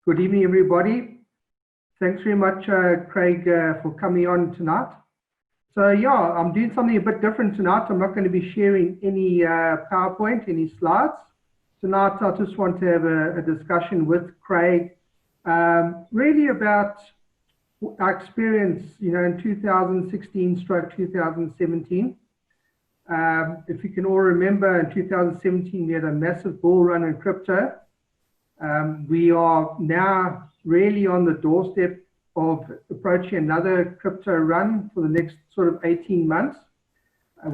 Good evening, everybody. Thanks very much, Craig, for coming on tonight. So yeah, I'm doing something a bit different tonight. I'm not going to be sharing any PowerPoint, any slides. Tonight, I just want to have a discussion with Craig, really about our experience, in 2016/2017. If you can all remember, in 2017, we had a massive bull run in crypto. We are now really on the doorstep of approaching another crypto run for the next sort of 18 months.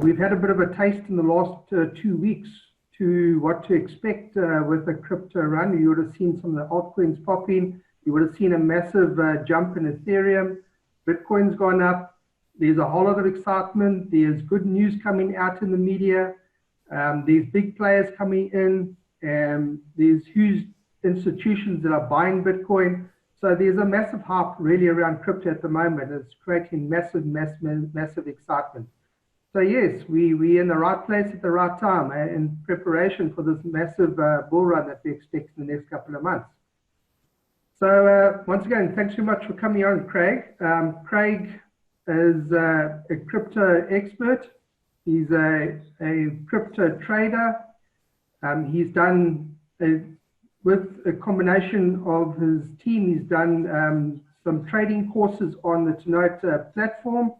We've had a bit of a taste in the last 2 weeks to what to expect with a crypto run. You would have seen some of the altcoins pop in. You would have seen a massive jump in Ethereum. Bitcoin's gone up. There's a whole lot of excitement. There's good news coming out in the media. There's big players coming in. There's huge institutions that are buying Bitcoin. So there's a massive hype really around crypto at the moment. It's creating massive excitement. So yes, we're in the right place at the right time in preparation for this massive bull run that we expect in the next couple of months. So once again, thanks very much for coming on, Craig. Craig is a crypto expert. He's a crypto trader. He's done with a combination of his team, he's done some trading courses on the Tonight platform.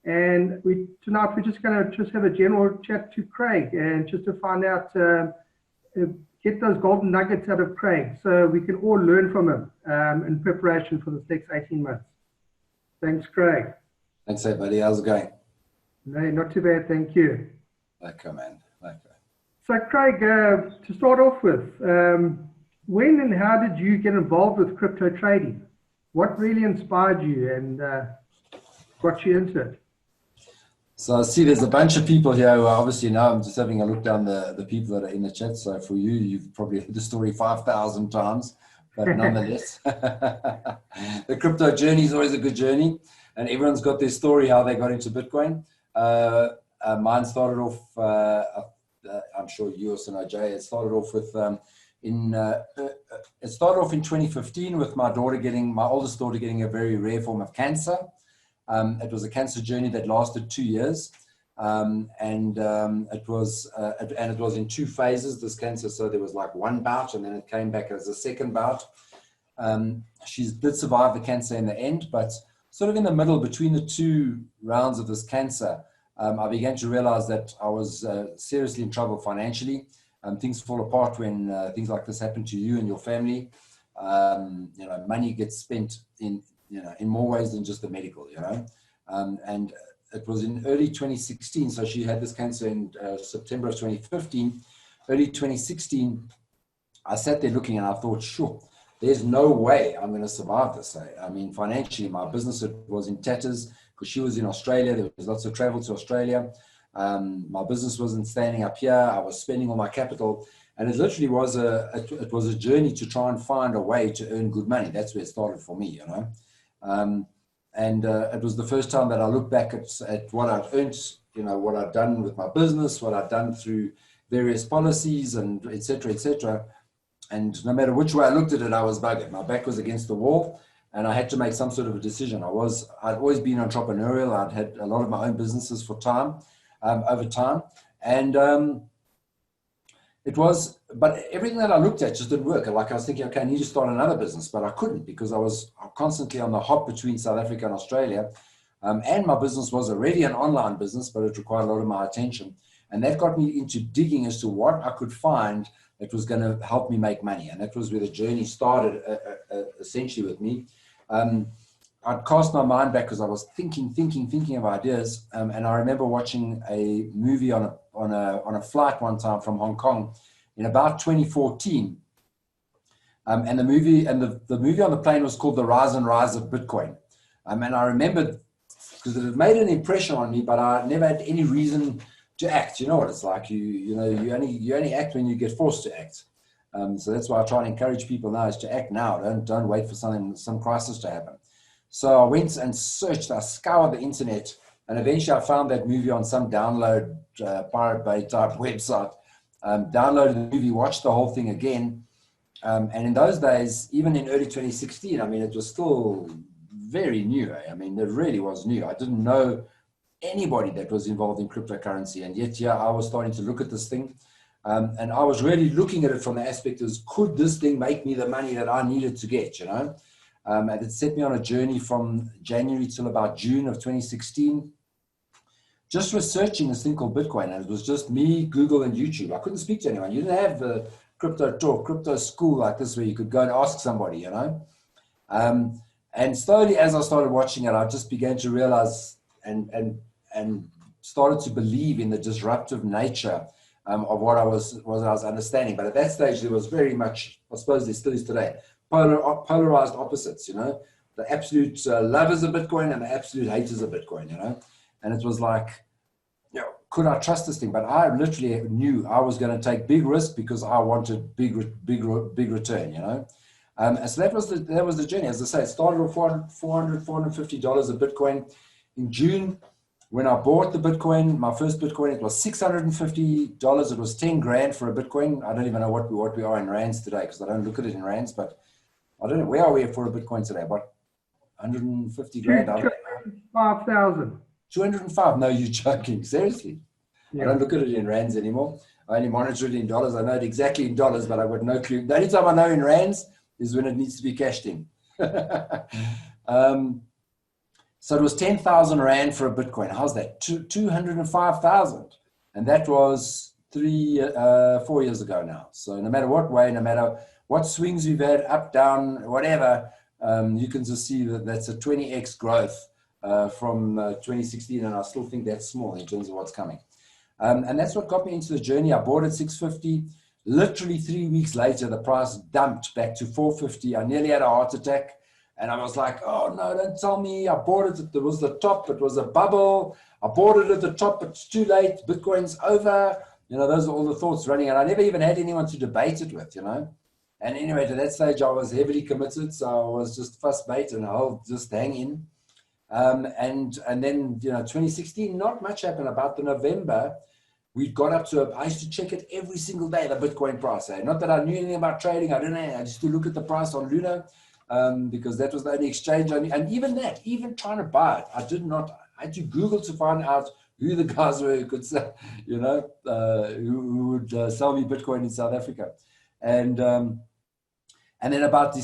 And tonight we're just going to have a general chat to Craig and just to find out, get those golden nuggets out of Craig so we can all learn from him in preparation for this next 18 months. Thanks, Craig. Thanks, buddy. How's it going? No, not too bad, thank you. Okay, man. Okay. So, Craig, to start off with, when and how did you get involved with crypto trading? What really inspired you and got you into it? So I see there's a bunch of people here who obviously now I'm just having a look down the people that are in the chat. So for you, you've probably heard the story 5,000 times, but nonetheless, the crypto journey is always a good journey, and everyone's got their story how they got into Bitcoin. Mine started off, I'm sure you also know, Jay, it started off with it started off in 2015 with my oldest daughter getting a very rare form of cancer. It was a cancer journey that lasted 2 years, and it was in 2 phases, this cancer. So there was like one bout, and then it came back as a second bout. She did survive the cancer in the end, but sort of in the middle between the 2 rounds of this cancer, I began to realize that I was seriously in trouble financially. Things fall apart when things like this happen to you and your family. Money gets spent in more ways than just the medical, and it was in early 2016. So she had this cancer in September of 2015. Early 2016, I sat there looking and I thought, sure, there's no way I'm going to survive this. I mean, financially, my business was in tatters because she was in Australia. There was lots of travel to Australia. My business wasn't standing up here. I was spending all my capital, and it literally was it was a journey to try and find a way to earn good money. That's where it started for me, and it was the first time that I looked back at what I'd earned, what I'd done with my business, what I'd done through various policies, and et cetera, and no matter which way I looked at it, I was buggered. My back was against the wall, and I had to make some sort of a decision. I'd always been entrepreneurial. I'd had a lot of my own businesses over time, and but everything that I looked at just didn't work. Like I was thinking, okay, I need to start another business, but I couldn't because I was constantly on the hop between South Africa and Australia. And my business was already an online business, but it required a lot of my attention. And that got me into digging as to what I could find that was going to help me make money. And that was where the journey started, essentially with me. I'd cast my mind back because I was thinking of ideas. And I remember watching a movie on a flight one time from Hong Kong in about 2014. And the movie on the plane was called The Rise and Rise of Bitcoin. And I remember because it had made an impression on me, but I never had any reason to act. You know what it's like. You only act when you get forced to act. So that's why I try and encourage people now is to act now. Don't wait for some crisis to happen. So I went and searched. I scoured the internet, and eventually I found that movie on some download Pirate Bay type website. Downloaded the movie, watched the whole thing again, And in those days, even in early 2016, I mean, it was still very new. I mean, it really was new. I didn't know anybody that was involved in cryptocurrency. And yet, yeah, I was starting to look at this thing. And I was really looking at it from the aspect of, could this thing make me the money that I needed to get, you know? And it set me on a journey from January till about June of 2016, just researching this thing called Bitcoin. And it was just me, Google, and YouTube. I couldn't speak to anyone. You didn't have the crypto talk, crypto school like this where you could go and ask somebody, you know? And slowly, as I started watching it, I just began to realize and started to believe in the disruptive nature of what I was understanding. But at that stage, there was very much, I suppose there still is today, polarized opposites, you know, the absolute lovers of Bitcoin and the absolute haters of Bitcoin, you know. And it was like, you know, could I trust this thing? But I literally knew I was going to take big risk because I wanted big return, you know. And so that was the journey. As I say, it started with $450 of Bitcoin. In June, when I bought the Bitcoin, my first Bitcoin, it was $650. It was 10 grand for a Bitcoin. I don't even know what we are in rands today because I don't look at it in rands, but I don't know. Where are we for a Bitcoin today? What, 150 grand? 205,000. 205? No, you're joking. Seriously? Yeah. I don't look at it in rands anymore. I only monitor it in dollars. I know it exactly in dollars, but I've got no clue. The only time I know in rands is when it needs to be cashed in. So it was 10,000 Rand for a Bitcoin. How's that? 205,000. And that was 4 years ago now. So no matter what way, no matter what swings we've had, up, down, whatever, you can just see that that's a 20x growth from 2016. And I still think that's small in terms of what's coming. And that's what got me into the journey. I bought at 650. Literally 3 weeks later, the price dumped back to 450. I nearly had a heart attack. And I was like, oh, no, don't tell me. I bought it. It was the top. It was a bubble. I bought it at the top. It's too late. Bitcoin's over. You know, those are all the thoughts running. And I never even had anyone to debate it with, you know. And anyway, to that stage, I was heavily committed. So I was just fuss bait and I'll just hang in. And then, you know, 2016, not much happened. About the November, we got up to, I used to check it every single day, the Bitcoin price. Not that I knew anything about trading. I didn't know. I used to look at the price on Luna. Because that was the only exchange I knew. And even that, even trying to buy it, I had to Google to find out who the guys were who could sell, you know, who would sell me Bitcoin in South Africa. And then about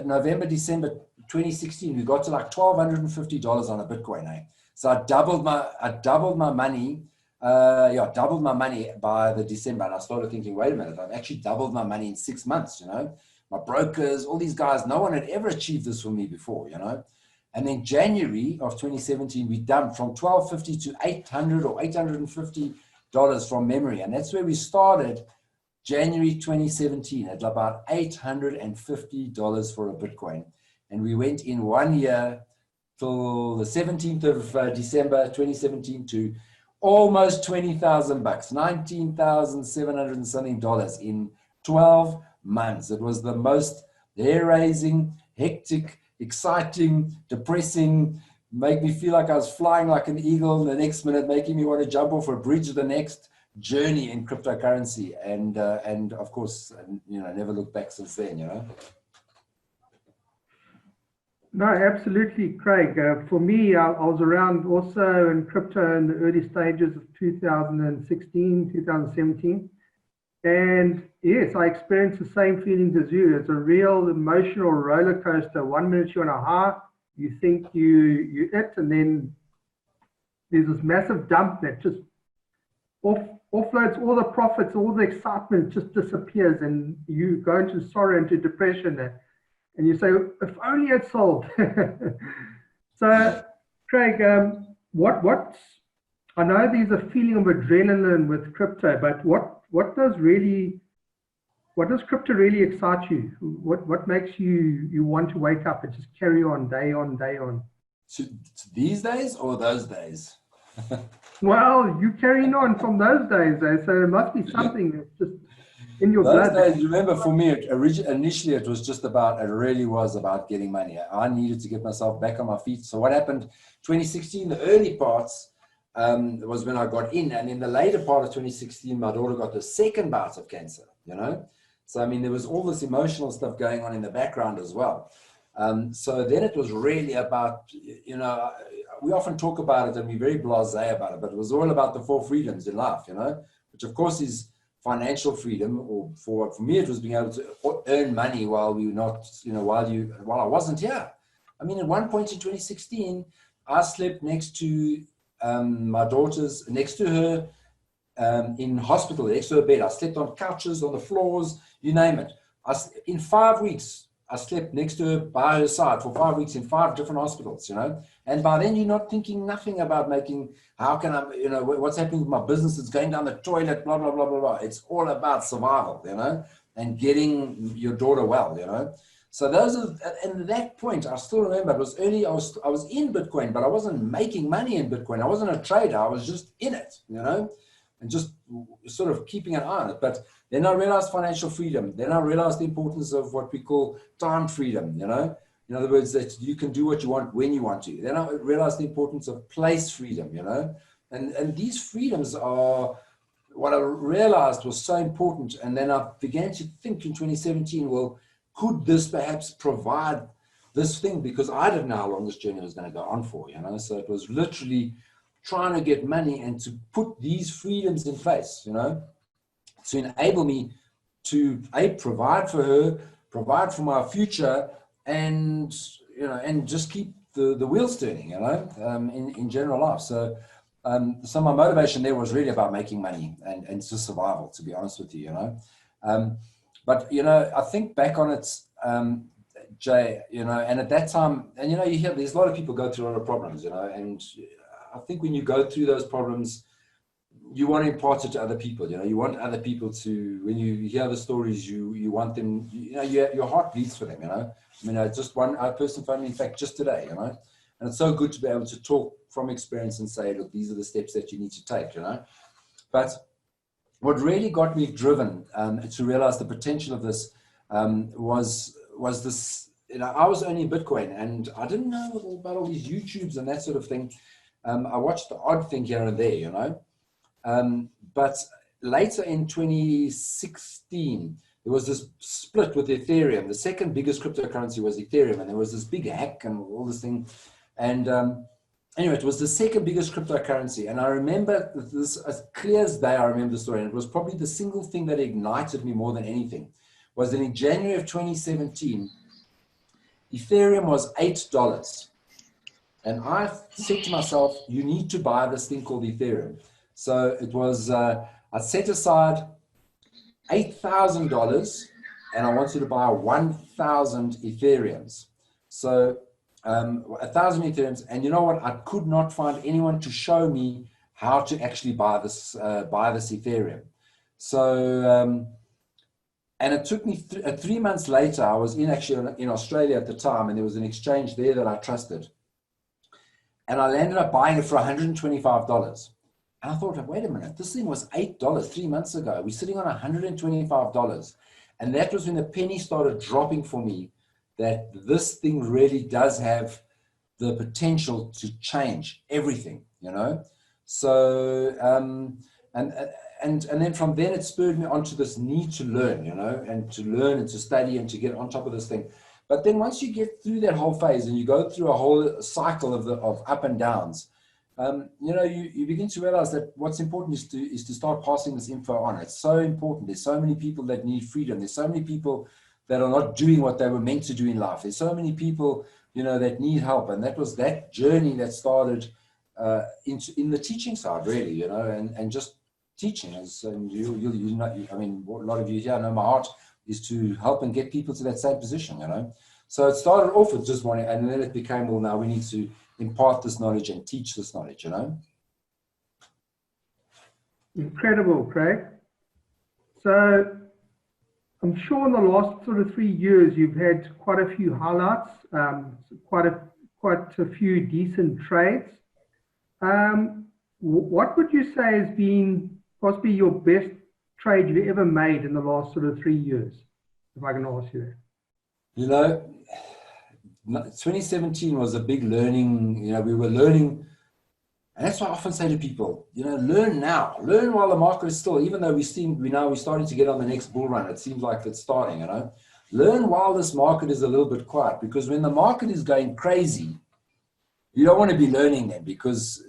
November, December 2016, we got to like $1,250 on a Bitcoin. Eh? So I doubled my money. Doubled my money by the December. And I started thinking, wait a minute, I've actually doubled my money in 6 months, you know. My brokers, all these guys, no one had ever achieved this for me before, you know. And then January of 2017, we dumped from $1,250 to $800 or $850 from memory. And that's where we started January 2017 at about $850 for a Bitcoin. And we went in 1 year till the 17th of December 2017 to almost 20,000 bucks, 19,700 and something dollars in 12 months. It was the most hair-raising, hectic, exciting, depressing, make me feel like I was flying like an eagle the next minute, making me want to jump off a bridge the next journey in cryptocurrency. And of course, you know, never looked back since then, you know. No, absolutely, Craig. For me, I was around also in crypto in the early stages of 2016, 2017. And yes, I experienced the same feelings as you. It's a real emotional roller coaster. 1 minute you're on a high, you think you it, and then there's this massive dump that just offloads all the profits, all the excitement just disappears, and you go into sorrow, into depression, and you say, if only it sold. So, Craig, what? I know there's a feeling of adrenaline with crypto, but what does crypto really excite you? What makes you want to wake up and just carry on, day on, day on? So these days or those days? Well, you carrying on from those days, so there must be something that's just in your those blood. Days, remember, for me, initially it was just about, it really was about getting money. I needed to get myself back on my feet. So what happened 2016, the early parts, was when I got in, and in the later part of 2016, my daughter got the second bout of cancer, you know. So, I mean, there was all this emotional stuff going on in the background as well. So then it was really about, you know, we often talk about it and we're very blasé about it, but it was all about the 4 freedoms in life, you know, which of course is financial freedom, or for me, it was being able to earn money while we were not, you know, while I wasn't here. I mean, at one point in 2016, I slept next to my daughter's, next to her in hospital, next to her bed. I slept on couches, on the floors, you name it. In 5 weeks, I slept next to her, by her side for 5 weeks in 5 different hospitals, you know. And by then you're not thinking nothing about making, how can I, you know, what's happening with my business? It's going down the toilet, blah, blah, blah, blah, blah. It's all about survival, you know, and getting your daughter well, you know. So those are, and at that point, I still remember it was early, I was in Bitcoin, but I wasn't making money in Bitcoin. I wasn't a trader. I was just in it, you know, and just sort of keeping an eye on it. But then I realized financial freedom. Then I realized the importance of what we call time freedom, you know. In other words, that you can do what you want when you want to. Then I realized the importance of place freedom, you know. And these freedoms are what I realized was so important. And then I began to think in 2017, well, could this perhaps provide this thing? Because I didn't know how long this journey was going to go on for, you know. So it was literally trying to get money and to put these freedoms in place, you know, to enable me to provide for her, provide for my future, and you know, and just keep the wheels turning, you know, in general life. So so my motivation there was really about making money and just survival, to be honest with you, you know. But you know, I think back on it, Jay, you know, and at that time, and you know, you hear there's a lot of people go through a lot of problems, you know, and I think when you go through those problems, you want to impart it to other people, you know, you want other people to, when you hear the stories, you want them, you know, your heart bleeds for them, you know. I mean, just one person phoned me, in fact, just today, you know, and it's so good to be able to talk from experience and say, look, these are the steps that you need to take, you know. But what really got me driven to realize the potential of this was this, you know, I was earning Bitcoin and I didn't know about all these YouTubes and that sort of thing. I watched the odd thing here and there, you know. But later in 2016, there was this split with Ethereum. The second biggest cryptocurrency was Ethereum, and there was this big hack and all this thing. And anyway, it was the second biggest cryptocurrency. And I remember this as clear as day. I remember the story, and it was probably the single thing that ignited me more than anything. Was that in January of 2017, Ethereum was $8. And I said to myself, you need to buy this thing called Ethereum. So it was, I set aside $8,000 and I wanted to buy 1,000 Ethereums. So 1,000 Ethereums. And you know what? I could not find anyone to show me how to actually buy this Ethereum. So, and it took me 3 months later, I was actually in Australia at the time, and there was an exchange there that I trusted. And I landed up buying it for $125. And I thought, wait a minute, this thing was $8 3 months ago. We're sitting on $125. And that was when the penny started dropping for me, that this thing really does have the potential to change everything, you know? So, and then from then it spurred me on to this need to learn, you know, and to learn and to study and to get on top of this thing. But then once you get through that whole phase and you go through a whole cycle of up and downs, you know, you begin to realize that what's important is to start passing this info on. It's so important. There's so many people that need freedom. There's so many people that are not doing what they were meant to do in life. There's so many people, you know, that need help. And that was that journey that started in the teaching side, really, you know, and just teaching. And you know, I mean, a lot of you here know my heart is to help and get people to that same position, you know. So it started off with just wanting, and then it became, well, now we need to impart this knowledge and teach this knowledge, you know. Incredible, Craig. So I'm sure in the last sort of 3 years, you've had quite a few highlights, quite a few decent trades. What would you say has been possibly your best trade you've ever made in the last sort of 3 years, if I can ask you that? You know, 2017 was a big learning, you know, we were learning And that's why I often say to people, you know, learn now. Learn while the market is still, even though we're starting to get on the next bull run. It seems like it's starting, you know. Learn while this market is a little bit quiet, because when the market is going crazy, you don't want to be learning then, because,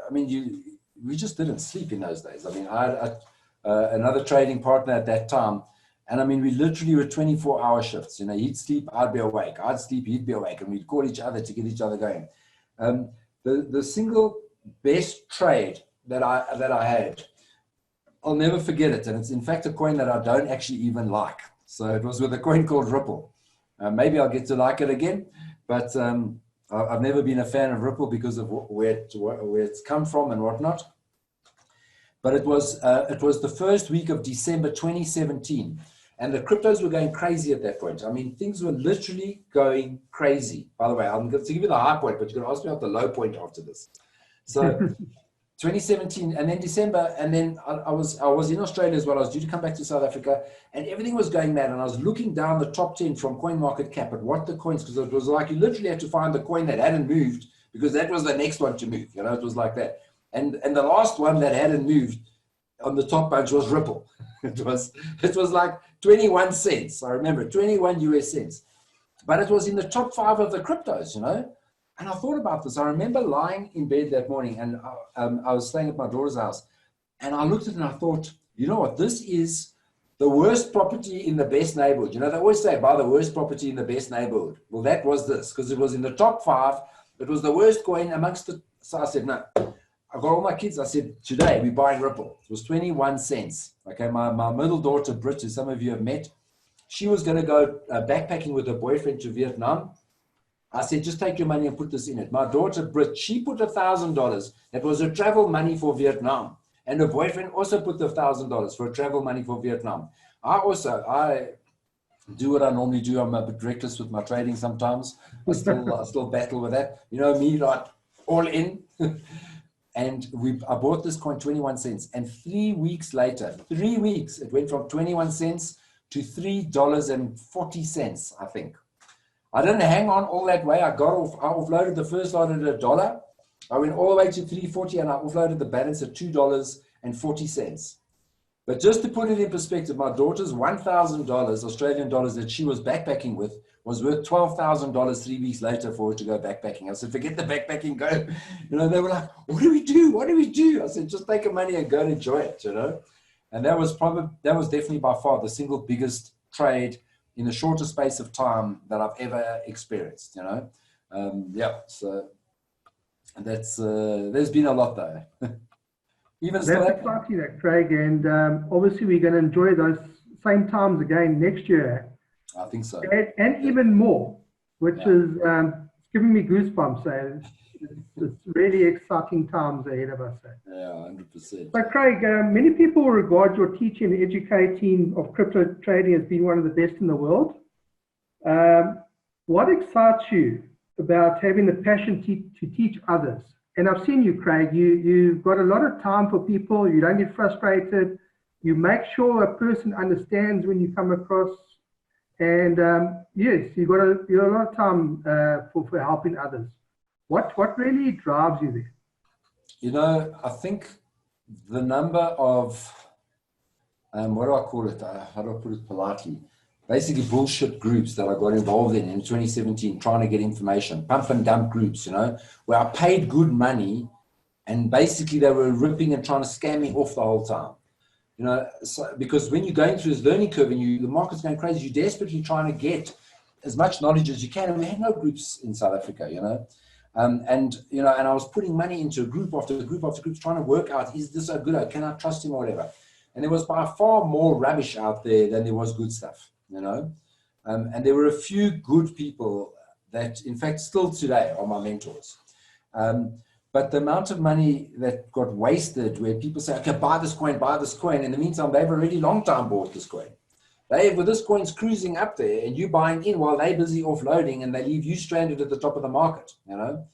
I mean, we just didn't sleep in those days. I mean, I had another trading partner at that time, and I mean, we literally were 24-hour shifts. You know, he'd sleep, I'd be awake. I'd sleep, he'd be awake, and we'd call each other to get each other going. The single best trade that I had, I'll never forget it, and it's in fact a coin that I don't actually even like. So it was with a coin called Ripple. Maybe I'll get to like it again, but I've never been a fan of Ripple because of where it's come from and whatnot. But it was the first week of December 2017, and the cryptos were going crazy at that point. I mean, things were literally going crazy. By the way, I'm going to give you the high point, but you're going to ask me about the low point after this. So 2017, and then December, and then I was in Australia as well. I was due to come back to South Africa, and everything was going mad. And I was looking down the top 10 from CoinMarketCap at what the coins, because it was like you literally had to find the coin that hadn't moved, because that was the next one to move. You know, it was like that. And the last one that hadn't moved on the top bunch was Ripple. It was like 21 cents. I remember 21 US cents, but it was in the top 5 of the cryptos. You know. And I thought about this. I remember lying in bed that morning, and I was staying at my daughter's house, and I looked at it and I thought, you know what, this is the worst property in the best neighborhood. You know, they always say, buy the worst property in the best neighborhood. Well, that was this, because it was in the top 5. It was the worst coin amongst the. So I said, no. I got all my kids. I said, today we're buying Ripple. It was 21 cents. Okay, my middle daughter, Brit, who some of you have met, she was going to go backpacking with her boyfriend to Vietnam. I said, just take your money and put this in it. My daughter, Brit, she put $1,000. That was her travel money for Vietnam. And her boyfriend also put the $1,000 for travel money for Vietnam. I do what I normally do. I'm a bit reckless with my trading sometimes. I still battle with that. You know me, like all in. And I bought this coin 21 cents. And 3 weeks later, 3 weeks, it went from 21 cents to $3.40, I think. I didn't hang on all that way. I offloaded the first lot at $1. I went all the way to $3.40, and I offloaded the balance at $2.40. But just to put it in perspective, my daughter's $1,000 Australian dollars that she was backpacking with was worth $12,000 3 weeks later for her to go backpacking. I said, forget the backpacking, go. You know, they were like, what do we do? What do we do? I said, just take your money and go and enjoy it, you know. And that was definitely by far the single biggest trade in the shortest space of time that I've ever experienced, you know. Yeah, so that's there's been a lot though. Even that's exciting, that, Craig, and obviously we're going to enjoy those same times again next year. I think so, and even more, which is it's giving me goosebumps. So it's really exciting times ahead of us. Yeah, 100%. So, Craig, many people regard your teaching and educating of crypto trading as being one of the best in the world. What excites you about having the passion to teach others? And I've seen you, Craig, you've got a lot of time for people. You don't get frustrated. You make sure a person understands when you come across. And yes, you've got a lot of time for helping others. What really drives you there? You know, I think the number of, what do I call it? How do I put it politely? Basically bullshit groups that I got involved in 2017, trying to get information, pump and dump groups, you know, where I paid good money and basically they were ripping and trying to scam me off the whole time. You know, so, because when you're going through this learning curve and the market's going crazy, you're desperately trying to get as much knowledge as you can. And we had no groups in South Africa, you know. And I was putting money into group after group after group, trying to work out, is this a good, can I trust him or whatever? And there was by far more rubbish out there than there was good stuff, you know. And there were a few good people that, in fact, still today are my mentors. But the amount of money that got wasted where people say, okay, buy this coin. In the meantime, they've already long time bought this coin. With this coin's cruising up there and you buying in while they're busy offloading and they leave you stranded at the top of the market, you know.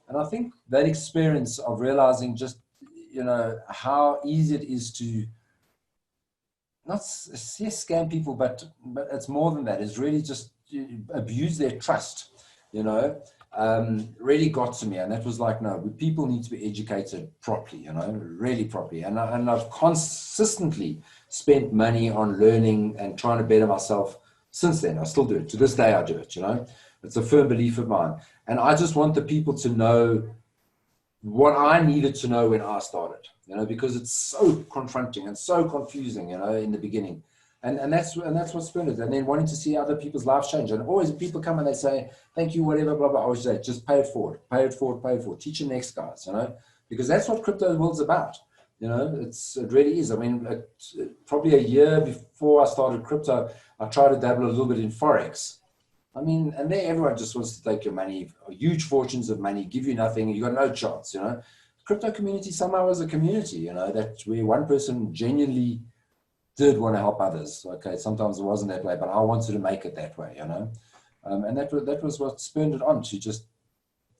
And I think that experience of realizing just, you know, how easy it is to not scam people, but it's more than that. It's really just abuse their trust, you know. really got to me. And that was like, no, people need to be educated properly, really properly. And I've consistently spent money on learning and trying to better myself since then. I still do it. To this day, I do it, It's a firm belief of mine. And I just want the people to know what I needed to know when I started, because it's so confronting and so confusing, in the beginning. And that's what spurred it. And then wanting to see other people's lives change. And always people come and they say, thank you, whatever, blah, blah. I always say, just pay it forward, pay it forward, pay it forward. Teach your next guys, because that's what crypto world's about. It really is. I mean, probably a year before I started crypto, I tried to dabble a little bit in Forex. I mean, and there everyone just wants to take your money, huge fortunes of money, give you nothing, you got no chance, Crypto community somehow was a community, that's where one person genuinely did want to help others. Okay, sometimes it wasn't that way, but I wanted to make it that way, and that was what spurred it on, to just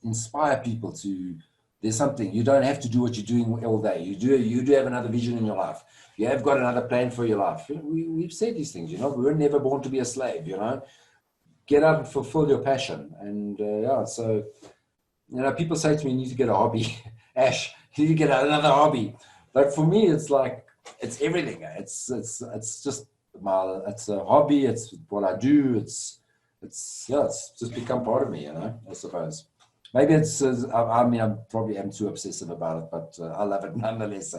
inspire people to, there's something, you don't have to do what you're doing all day. You do have another vision in your life. You have got another plan for your life. We've said these things, we were never born to be a slave, Get out and fulfill your passion. And so, people say to me, you need to get a hobby. Ash, you need to get another hobby. But for me, it's like, it's everything. It's just it's a hobby. It's what I do. It's just become part of me, I suppose. Maybe I probably am too obsessive about it, but I love it nonetheless.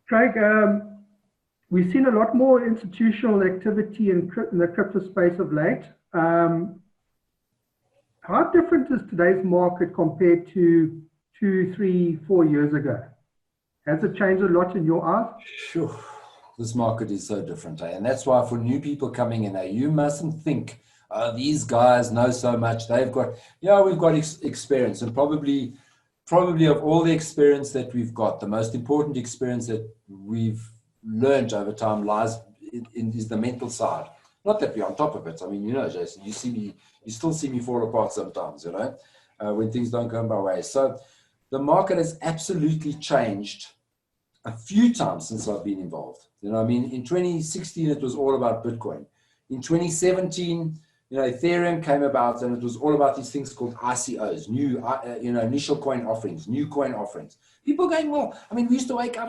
Craig, we've seen a lot more institutional activity in the crypto space of late. How different is today's market compared to 2, 3, 4 years ago? Has it changed a lot in your eyes? Sure. This market is so different, and that's why for new people coming in, you mustn't think, these guys know so much. We've got experience, and probably of all the experience that we've got, the most important experience that we've learned over time is the mental side. Not that we're on top of it. I mean, Jason, you still see me fall apart sometimes, when things don't go my way. So the market has absolutely changed a few times since I've been involved. In 2016, it was all about Bitcoin. In 2017, Ethereum came about, and it was all about these things called ICOs, new, initial coin offerings, new coin offerings. People going, well, I mean, I used to wake up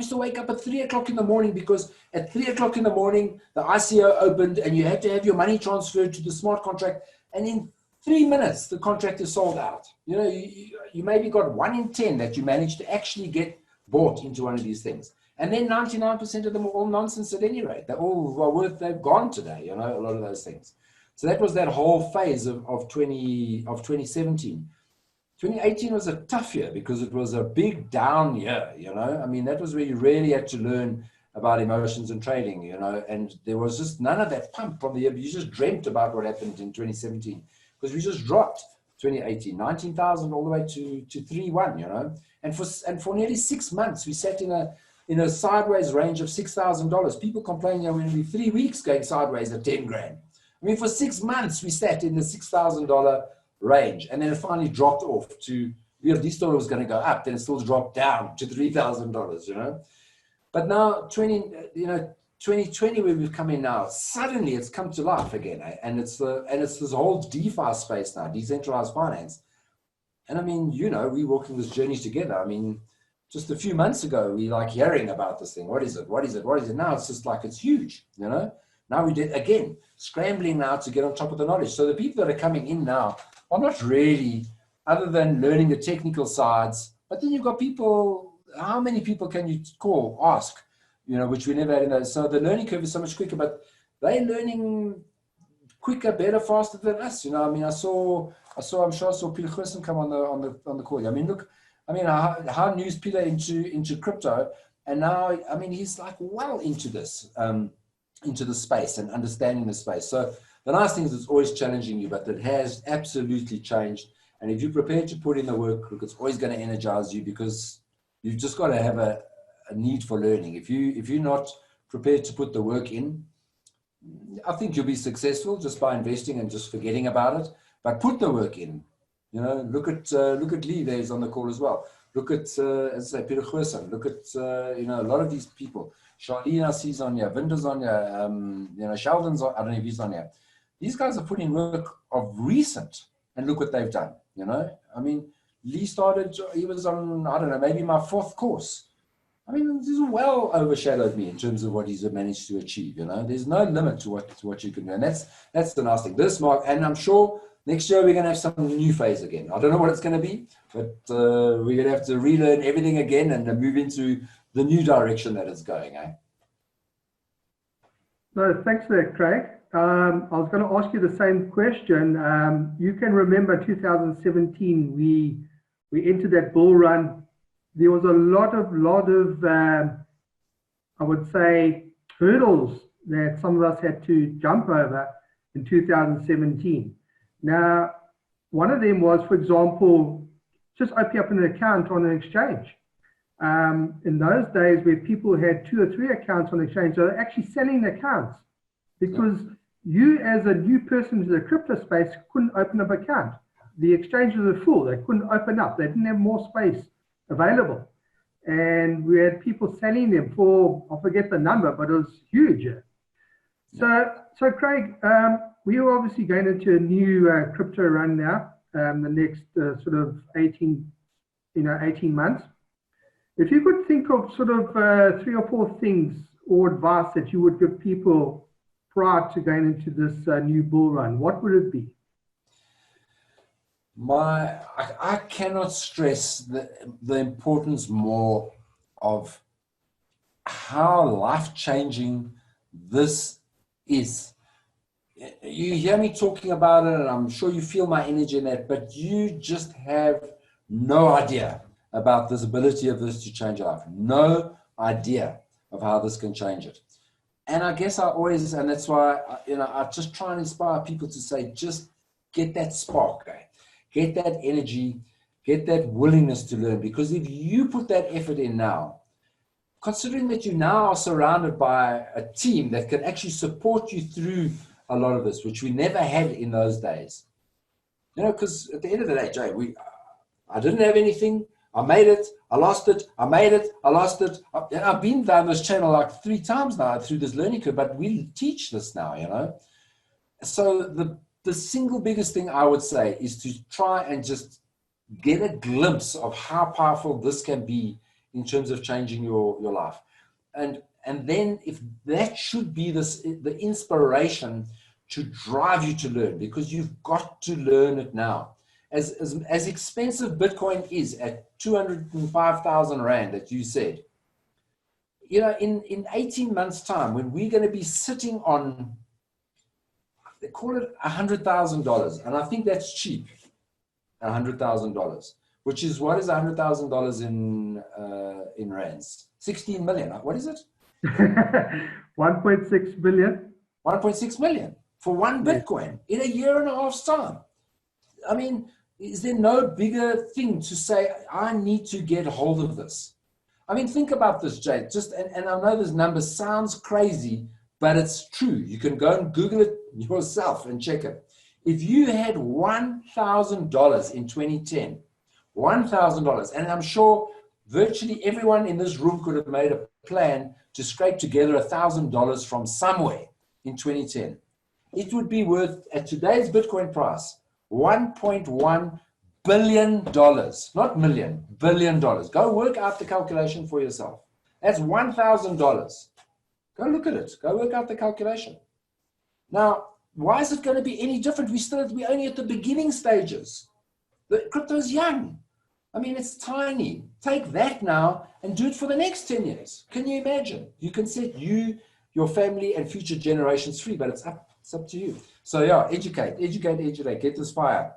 at 3 o'clock in the morning, because at 3 o'clock in the morning, the ICO opened and you had to have your money transferred to the smart contract. And in 3 minutes, the contract is sold out. You maybe got 1 in 10 that you managed to actually get bought into one of these things. And then 99% of them are all nonsense at any rate. They've gone today, a lot of those things. So that was that whole phase of 2017. 2018 was a tough year because it was a big down year, I mean, that was where you really had to learn about emotions and trading, and there was just none of that pump from the year. You just dreamt about what happened in 2017, because we just dropped 2018, 19,000 all the way to 3,1, and for nearly 6 months, we sat in a sideways range of $6,000. People complaining, we're going to be 3 weeks going sideways at 10 grand. I mean, for 6 months, we sat in the $6,000 range, and then it finally dropped off to, we at least thought it was going to go up, then it still dropped down to $3,000, But now, 2020, where we've come in now, suddenly it's come to life again, and it's this whole DeFi space now, decentralized finance. And I mean, we're walking this journey together. I mean, just a few months ago, we like hearing about this thing. What is it? What is it? What is it? Now it's just like, it's huge, Now we did, again, scrambling now to get on top of the knowledge. So the people that are coming in now are not really, other than learning the technical sides, but then you've got people, how many people can you ask, which we never had in those. So the learning curve is so much quicker, but they're learning quicker, better, faster than us. I mean, I'm sure I saw Peter Gerson come on the call. I mean, look, how new is Peter into crypto? And now, I mean, he's like well into this, into the space and understanding the space. So the nice thing is it's always challenging you, but it has absolutely changed. And if you're prepared to put in the work, look, it's always going to energize you, because you've just got to have a need for learning. If you're not prepared to put the work in, I think you'll be successful just by investing and just forgetting about it. But put the work in. Look at Lee there, is on the call as well. Look at, as I say, Peter Gerson. Look at, a lot of these people. Charlene, I see, is on here. Vinder's on here. Sheldon's on, I don't know if he's on here. these guys are putting work of recent, and look what they've done, you know. I mean, Lee started, he was on, I don't know, maybe my 4th course. I mean, this has well overshadowed me in terms of what he's managed to achieve, you know. There's no limit to what you can do, and that's the nice thing. This mark, and I'm sure next year we're going to have some new phase again. I don't know what it's going to be, but we're going to have to relearn everything again and move into the new direction that it's going, eh? No, thanks for that, Craig. I was going to ask you the same question. You can remember 2017, we entered that bull run. There was a lot of I would say, hurdles that some of us had to jump over in 2017. Now, one of them was, for example, just opening up an account on an exchange. In those days where people had 2 or 3 accounts on the exchange, they were actually selling accounts because you as a new person to the crypto space couldn't open up an account. The exchanges were full, they couldn't open up, they didn't have more space available. And we had people selling them for, I forget the number, but it was huge. So Craig, we are obviously going into a new crypto run now, the next sort of 18 months. If you could think of sort of 3 or 4 things or advice that you would give people prior to going into this new bull run, what would it be? I cannot stress the importance more of how life-changing this is. You hear me talking about it, and I'm sure you feel my energy in that, but you just have no idea about this ability of this to change your life. No idea of how this can change it. And I guess I always, and that's why, I just try and inspire people to say, just get that spark, okay? Get that energy, get that willingness to learn. Because if you put that effort in now, considering that you now are surrounded by a team that can actually support you through a lot of this, which we never had in those days. Because at the end of the day, Jay, I didn't have anything. I made it, I lost it, I made it, I lost it. I've been down this channel like 3 times now through this learning curve, but we teach this now, So the single biggest thing I would say is to try and just get a glimpse of how powerful this can be in terms of changing your life. And then if that should be the inspiration to drive you to learn, because you've got to learn it now. As expensive Bitcoin is at 205,000 Rand that you said, in 18 months time, when we're going to be sitting on, they call it $100,000, and I think that's cheap, $100,000, which is, what is $100,000 in rands? 16 million. What is it? 1.6 billion. 1.6 million for one Bitcoin in a year and a half's time. I mean, is there no bigger thing to say, I need to get hold of this? I mean, think about this, Jay. And I know this number sounds crazy, but it's true. You can go and Google it yourself and check it. If you had $1,000 in 2010, $1,000, and I'm sure virtually everyone in this room could have made a plan to scrape together $1,000 from somewhere in 2010, it would be worth, at today's Bitcoin price, $1.1 billion, not million, $1 billion. Go work out the calculation for yourself. That's $1,000. Go look at it. Go work out the calculation. Now, why is it going to be any different? We're only at the beginning stages. The crypto is young. I mean, it's tiny. Take that now and do it for the next 10 years. Can you imagine? You can set your family and future generations free, but it's up to you. So yeah, educate, get this fire.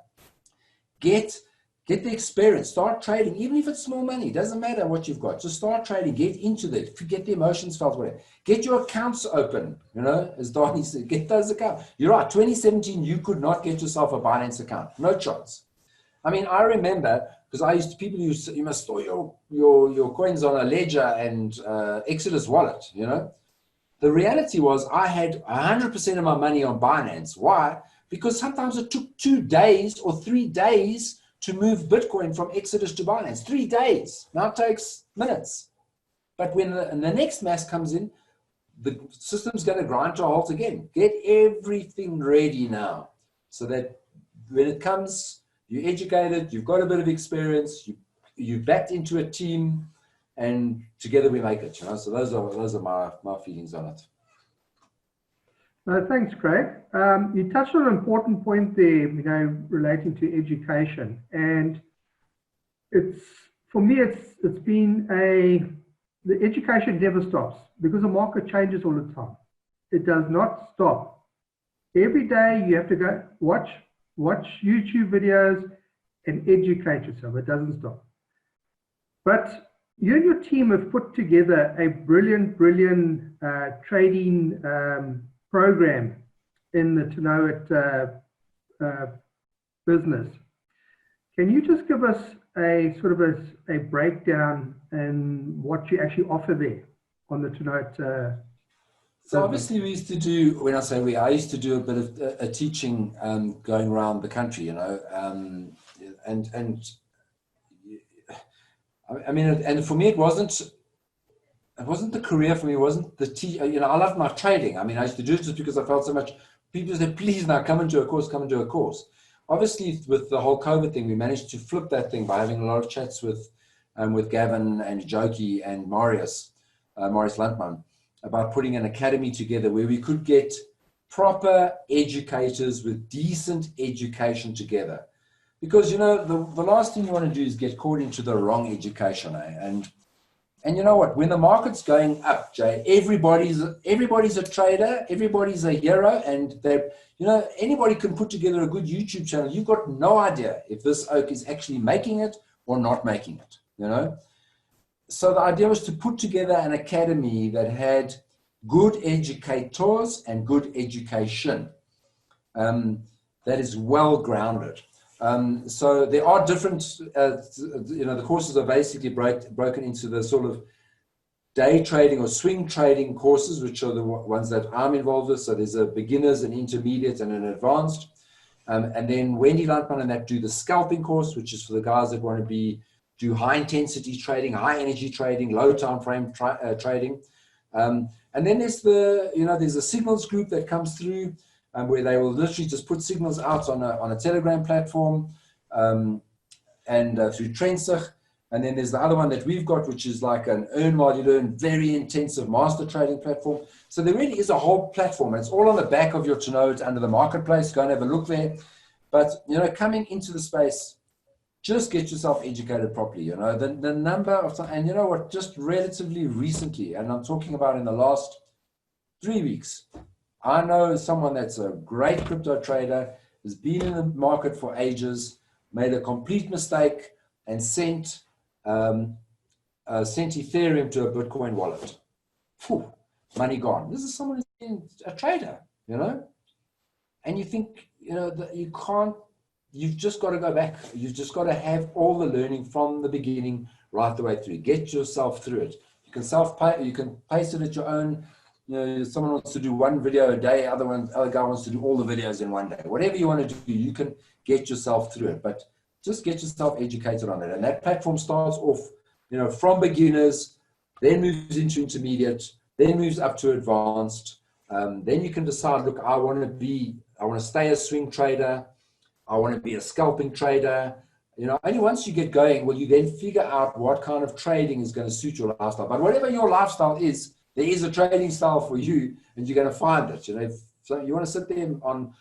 Get the experience, start trading, even if it's small money, doesn't matter what you've got. Just start trading, get into that, get the emotions felt, whatever. Get your accounts open, as Donnie said, get those accounts. You're right, 2017, you could not get yourself a Binance account, no chance. I mean, I remember, because people used to, you must store your coins on a Ledger and Exodus wallet, The reality was I had 100% of my money on Binance. Why? Because sometimes it took 2 days or 3 days to move Bitcoin from Exodus to Binance. 3 days. Now it takes minutes. But when the next mass comes in, the system's going to grind to a halt again. Get everything ready now so that when it comes, you're educated, you've got a bit of experience, you backed into a team, and together we make it. You know, so those are my feelings on it. Thanks, Craig. You touched on an important point there, you know, relating to education, and for me, it's been the education never stops because the market changes all the time. It does not stop. Every day you have to go watch YouTube videos and educate yourself. It doesn't stop. But you and your team have put together a brilliant trading program in the To Know It business. Can you just give us a sort of a breakdown and what you actually offer there on the To Know It? So obviously we used to do, when I say we, I used to do a bit of a teaching going around the country, you know, and I mean, and for me, it wasn't the career for me, it wasn't the you know, I loved my trading. I mean, I used to do it just because I felt so much, people said, please now come and do a course, come and do a course. Obviously with the whole COVID thing, we managed to flip that thing by having a lot of chats with Gavin and Jokey and Maurice Landman, about putting an academy together where we could get proper educators with decent education together. Because, you know, the last thing you want to do is get caught into the wrong education. And you know what? When the market's going up, Jay, everybody's a trader, everybody's a hero, and you know, anybody can put together a good YouTube channel. You've got no idea if this oak is actually making it or not making it, you know? So the idea was to put together an academy that had good educators and good education that is well grounded. So there are different, you know, the courses are basically broken into the sort of day trading or swing trading courses, which are the ones that I'm involved with. So there's a beginners, an intermediate, and an advanced. And then Wendy Landman and that do the scalping course, which is for the guys that want to do high intensity trading, high energy trading, low time frame trading. And then there's there's a signals group that comes through where they will literally just put signals out on a Telegram platform and through Trensig. And then there's the other one that we've got, which is like an earn while you learn, very intensive master trading platform. So there really is a whole platform. And it's all on the back of your To Know It under the marketplace. Go and have a look there. But, you know, coming into the space, just get yourself educated properly. You know, the number of time, and you know what, just relatively recently, and I'm talking about in the last 3 weeks, I know someone that's a great crypto trader, has been in the market for ages, made a complete mistake, and sent Ethereum to a Bitcoin wallet. Phew, money gone. This is someone who's been a trader, you know, and you think, you know, that you can't. You've just got to go back. You've just got to have all the learning from the beginning right the way through. Get yourself through it. You can self-pay. You can pace it at your own. You know, someone wants to do one video a day. Other guy wants to do all the videos in one day. Whatever you want to do, you can get yourself through it. But just get yourself educated on it. And that platform starts off, you know, from beginners, then moves into intermediate, then moves up to advanced. Then you can decide, look, I want to stay a swing trader. I want to be a scalping trader. You know, only once you get going will you then figure out what kind of trading is going to suit your lifestyle. But whatever your lifestyle is, there is a trading style for you, and you're going to find it. You know, so you want to sit there on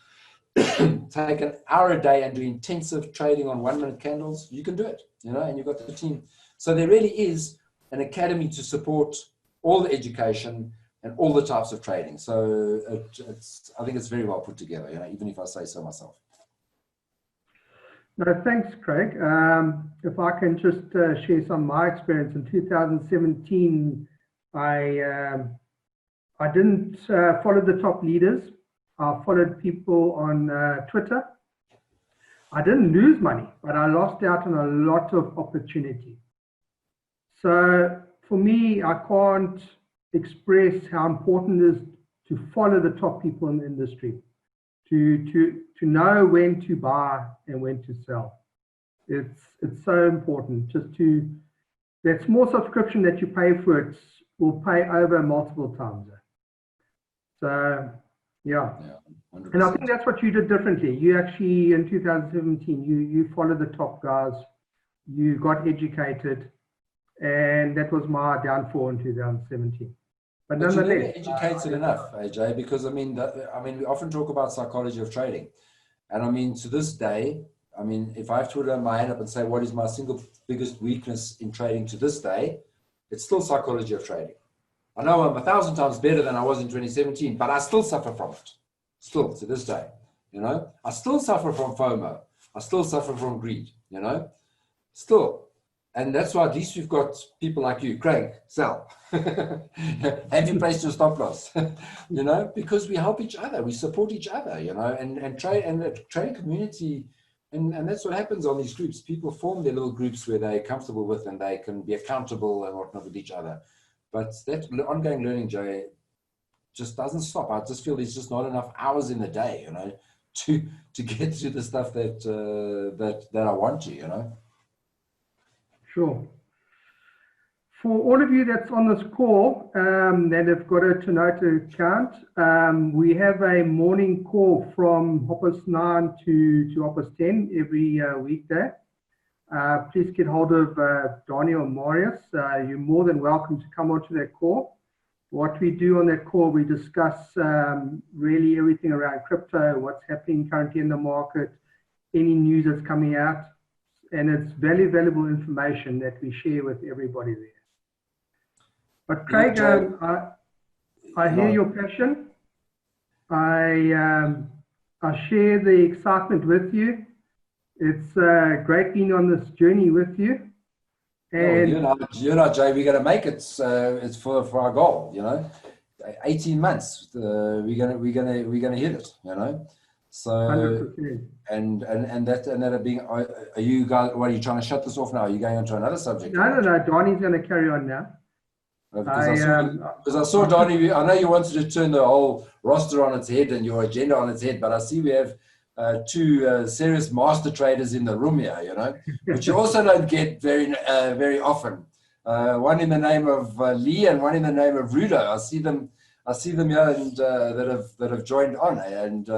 take an hour a day and do intensive trading on 1 minute candles, you can do it. You know, and you've got the team. So there really is an academy to support all the education and all the types of trading. So I think it's very well put together. You know, even if I say so myself. No, thanks, Craig. If I can just share some of my experience in 2017, I didn't follow the top leaders. I followed people on Twitter. I didn't lose money, but I lost out on a lot of opportunity. So for me, I can't express how important it is to follow the top people in the industry. To know when to buy and when to sell. It's so important. That small subscription that you pay for it will pay over multiple times. So, yeah. Yeah, 100%. And I think that's what you did differently. You actually, in 2017, you followed the top guys, you got educated, and that was my downfall in 2017. But But you're never nonetheless, educated enough, AJ, because I mean, we often talk about psychology of trading. And I mean, to this day, I mean, if I have to put my hand up and say, what is my single biggest weakness in trading to this day, it's still psychology of trading. I know I'm 1,000 times better than I was in 2017, but I still suffer from it. Still to this day, you know, I still suffer from FOMO. I still suffer from greed, you know, still. And that's why at least we've got people like you, Craig, Zeil. Have you placed your stop loss? You know, because we help each other, we support each other, you know, and the trading community, and that's what happens on these groups. People form their little groups where they're comfortable with and they can be accountable and whatnot with each other. But that ongoing learning, Jay, just doesn't stop. I just feel there's just not enough hours in the day, you know, to get to the stuff that that I want to, you know. sure. For all of you that's on this call that have got a Tonoto account, we have a morning call from 9:30 to 10:30 every weekday. Please get hold of Donnie or Marius. You're more than welcome to come onto that call. What we do on that call, we discuss really everything around crypto, what's happening currently in the market, any news that's coming out, and it's valuable information that we share with everybody there. But Craig, I hear your passion. I share the excitement with you. It's great being on this journey with you. And you and I, Jay, we're going to make it. It's for our goal, you know. 18 months, we're gonna hit it, you know. So 100%. and that being, are you guys? What, are you trying to shut this off now? Are you going on to another subject? No. Donnie's going to carry on now. Because I saw Donnie, I know you wanted to turn the whole roster on its head and your agenda on its head, but I see we have two serious master traders in the room here, you know, which you also don't get very often. One in the name of Lee and one in the name of Rudo. I see them here and that have joined on. And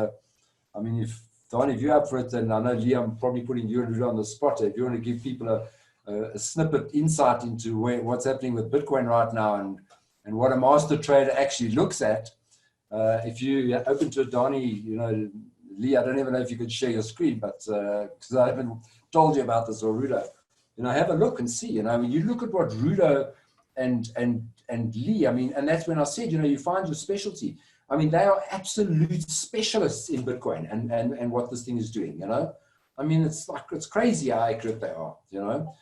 I mean, if Donnie, if you're up for it, and I know Lee, I'm probably putting you and Rudo on the spot. If you want to give people a snippet insight into what's happening with Bitcoin right now and what a master trader actually looks at. If you open to it, Donnie, you know, Lee, I don't even know if you could share your screen, but because I haven't told you about this, or Rudo, you know, have a look and see. You know, I mean, you look at what Rudo and Lee, I mean, and that's when I said, you know, you find your specialty. I mean, they are absolute specialists in Bitcoin and what this thing is doing. You know, I mean, it's crazy how accurate they are. You know.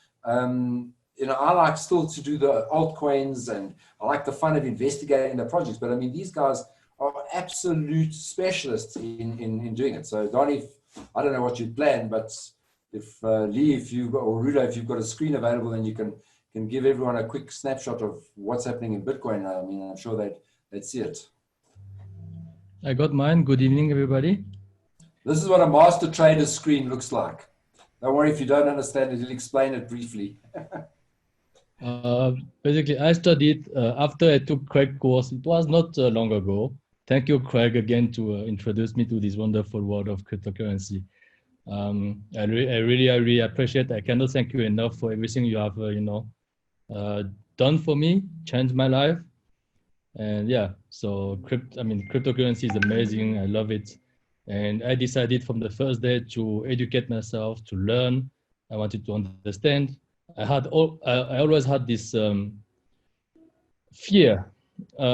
You know, I like still to do the altcoins and I like the fun of investigating the projects, but I mean, these guys are absolute specialists in doing it. So Donnie, I don't know what you plan, but if Lee, or Rudo, if you've got a screen available, then you can give everyone a quick snapshot of what's happening in Bitcoin. I mean, I'm sure they'd see it. I got mine. Good evening, everybody. This is what a master trader's screen looks like. Don't worry if you don't understand it, he'll explain it briefly. Basically, I studied after I took Craig's course. It was not long ago. Thank you, Craig, again to introduce me to this wonderful world of cryptocurrency. I really appreciate it. I cannot thank you enough for everything you have, done for me, changed my life. And yeah, so cryptocurrency is amazing. I love it. And I decided from the first day to educate myself, to learn. I wanted to understand. I always had this fear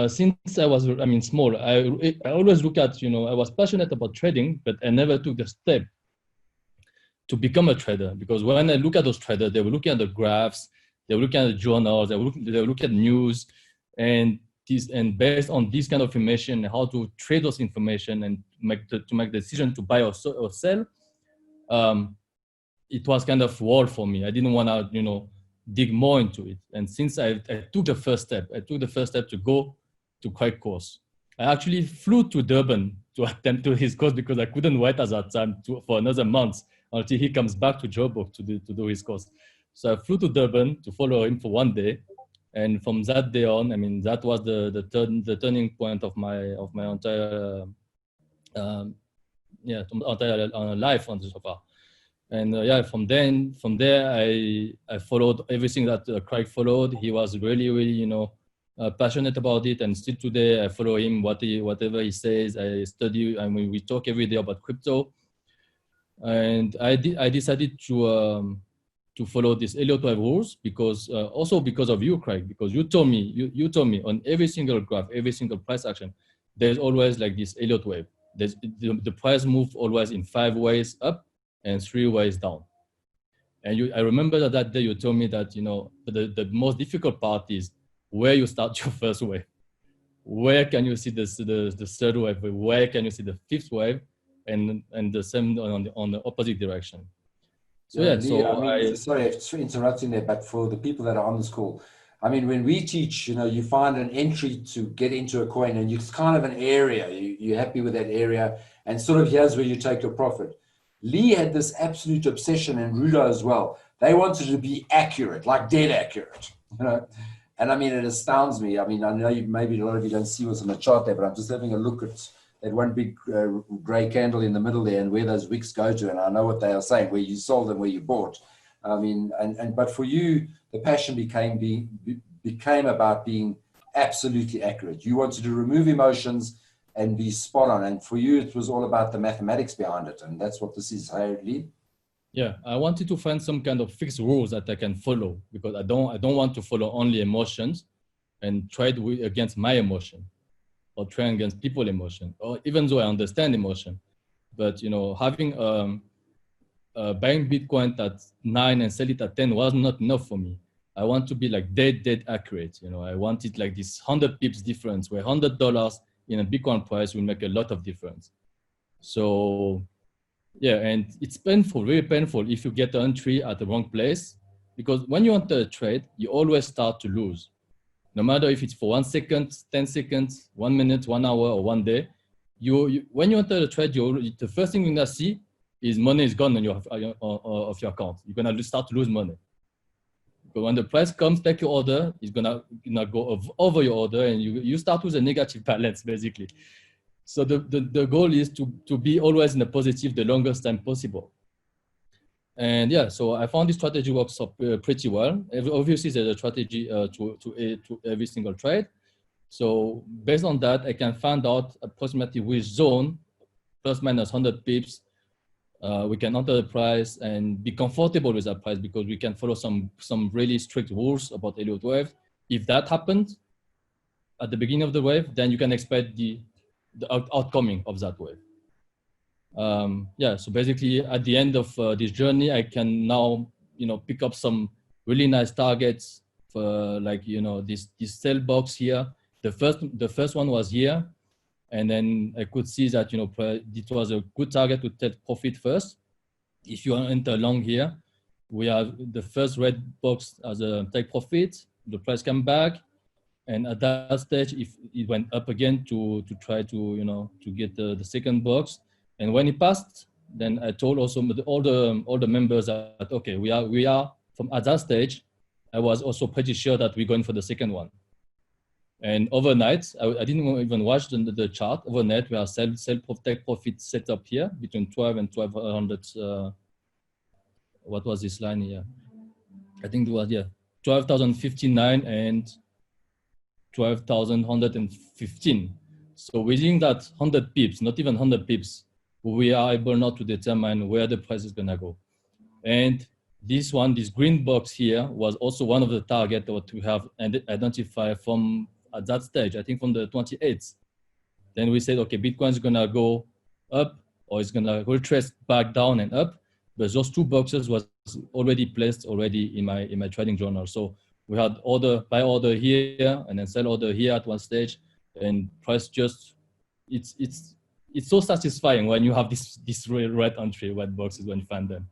since I was, small. I always look at, I was passionate about trading, but I never took the step to become a trader. Because when I look at those traders, they were looking at the graphs, they were looking at the journals, they were looking at news, and based on this kind of information, how to trade those information and to make the decision to buy or sell, it was kind of wall for me. I didn't want to, dig more into it. And since I took the first step, to go to Craig's course. I actually flew to Durban to attend to his course because I couldn't wait at that time for another month until he comes back to Joburg to do his course. So I flew to Durban to follow him for one day. And from that day on, I mean, that was the turning point of my entire entire life on so far. And yeah, from there, I followed everything that Craig followed. He was really, passionate about it, and still today I follow him. Whatever he says, I study. I mean, we talk every day about crypto. And I decided to follow this Elliott wave rules because also because of you, Craig, because you told me on every single graph, every single price action, there's always like this Elliott wave. There's the price move always in 5 ways up and 3 ways down. And I remember that day you told me that the most difficult part is where you start your first wave. Where can you see the 3rd wave? Where can you see the 5th wave? And the same on the opposite direction. So yeah, Lee, sorry for interrupting there, but for the people that are on this call, I mean, when we teach, you find an entry to get into a coin, and it's kind of an area. You're happy with that area, and sort of here's where you take your profit. Lee had this absolute obsession, and Rudo as well. They wanted to be accurate, like dead accurate, And I mean, it astounds me. I mean, I know maybe a lot of you don't see what's on the chart there, but I'm just having a look at that one big gray candle in the middle there and where those wicks go to. And I know what they are saying, where you sold and where you bought. I mean, but for you, the passion became about being absolutely accurate. You wanted to remove emotions and be spot on. And for you, it was all about the mathematics behind it. And that's what this is, hey, Lee? Yeah, I wanted to find some kind of fixed rules that I can follow, because I don't want to follow only emotions and trade against my emotion, or trade against people's emotion, or even though I understand emotion. But having buying Bitcoin at 9 and sell it at 10 was not enough for me. I want to be like dead accurate. I wanted like this 100 pips difference, where $100 in a Bitcoin price will make a lot of difference. So yeah, and it's painful, very painful if you get the entry at the wrong place, because when you enter a trade, you always start to lose. No matter if it's for 1 second, 10 seconds, 1 minute, 1 hour, or 1 day, when you enter the trade, the first thing you're gonna see is money is gone on of your account. You're gonna start to lose money. But when the price comes, take your order, it's gonna go over your order, and you start with a negative balance, basically. So the goal is to be always in the positive the longest time possible. And yeah, so I found this strategy works pretty well. Obviously, there's a strategy to every single trade. So based on that, I can find out approximately which zone, plus minus 100 pips, we can enter the price and be comfortable with that price, because we can follow some really strict rules about Elliott wave. If that happened at the beginning of the wave, then you can expect the outcoming of that wave. Yeah, so basically at the end of this journey, I can now, pick up some really nice targets for this sell box here. The first one was here. And then I could see that, it was a good target to take profit first. If you enter long here, we have the first red box as a take profit, the price come back. And at that stage, if it went up again to try to get the second box, and when it passed, then I told also all the members that okay, we are from at that stage. I was also pretty sure that we're going for the second one. And overnight, I didn't even watch the chart. Overnight, we are sell take profit set up here between 12 and 1200. What was this line here? I think it was 12,059 and 12,115. So within that 100 pips, not even 100 pips, we are able now to determine where the price is gonna go. And this green box here was also one of the targets that we have identified from at that stage, I think from the 28th. Then we said, okay, Bitcoin is gonna go up, or it's gonna retrace back down and up. But those 2 boxes was already placed in my trading journal. So we had buy order here and then sell order here at one stage, and price just it's so satisfying when you have this red entry, red boxes when you find them.